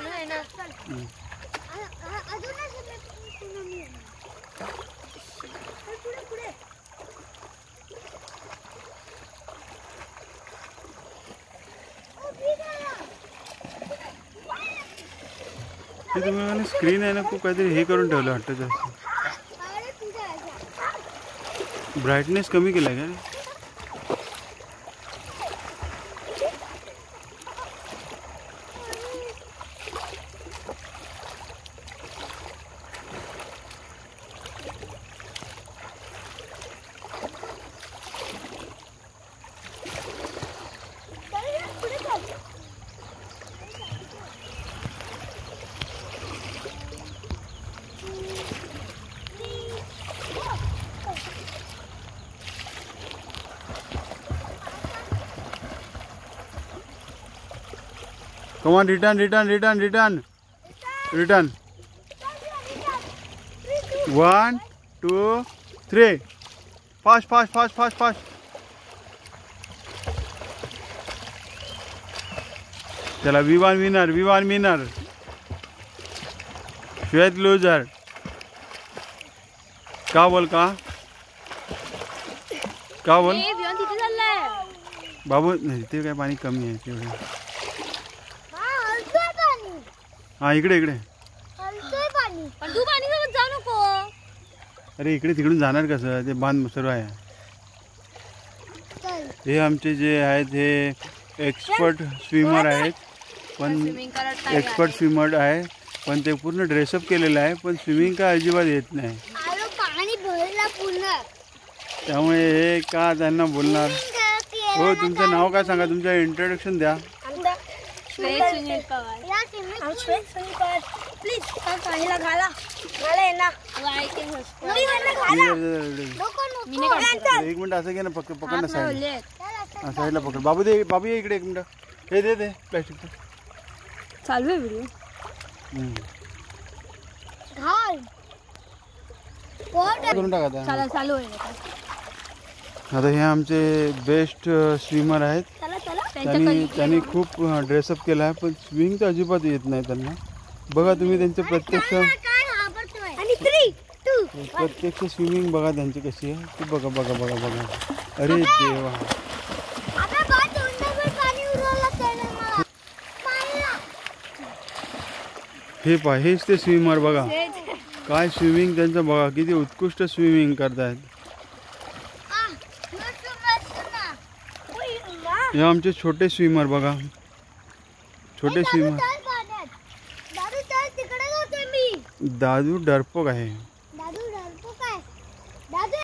चालू आहे ना. ते तुम्ही स्क्रीन आहे ना खूप काहीतरी हे करून ठेवलं वाटतं जास्त. ब्राईटनेस कमी केलाय का? Come on, return. 1, 2, 3. Fast. चला, we won winner. श्वेत loser. का बोल? बाबू नाही, ते काय पाणी कमी आहे तेवढं. हाँ इकडे पण तू पाणी सोबत जाऊ नको. अरे इकडे तिकडून जाणार कसं? ते बांध सर्व आहे. हे आमचे जे आहेत हे एक्सपर्ट स्विमर आहेत, पण एक्सपर्ट स्विमर आहे, पण ते पूर्ण ड्रेसअप केलेलं आहे, पण स्विमिंग काय अजिबात येत नाही. त्यामुळे हे का त्यांना बोलणार. हो, तुमचं नाव काय सांगा, तुमचं इंट्रोडक्शन द्या. श्वेत सुनील पवार. प्लीज पाणीला घाला ना. एक मिनिट असं घे ना, पकड ना साईडला पकड. बाबू ये इकडे एक मिनिट. हे दे प्लॅस्टिक. चालू आहे व्हिडिओ. करून टाका आता. चालू आहे. आता हे आमचे बेस्ट स्विमर आहेत. त्यांनी खूप ड्रेसअप केला आहे, पण स्विमिंग तर अजिबात येत नाही त्यांना. बघा तुम्ही त्यांचं प्रत्यक्ष स्विमिंग बघा त्यांची कशी आहे ती. बघा. अरे देवा, हेच ते स्विमर बघा. काय स्विमिंग त्यांचं बघा, किती उत्कृष्ट स्विमिंग करतायत. हे आमचे छोटे स्विमर बघा. छोटे स्विमर. दादू डरपोक आहे.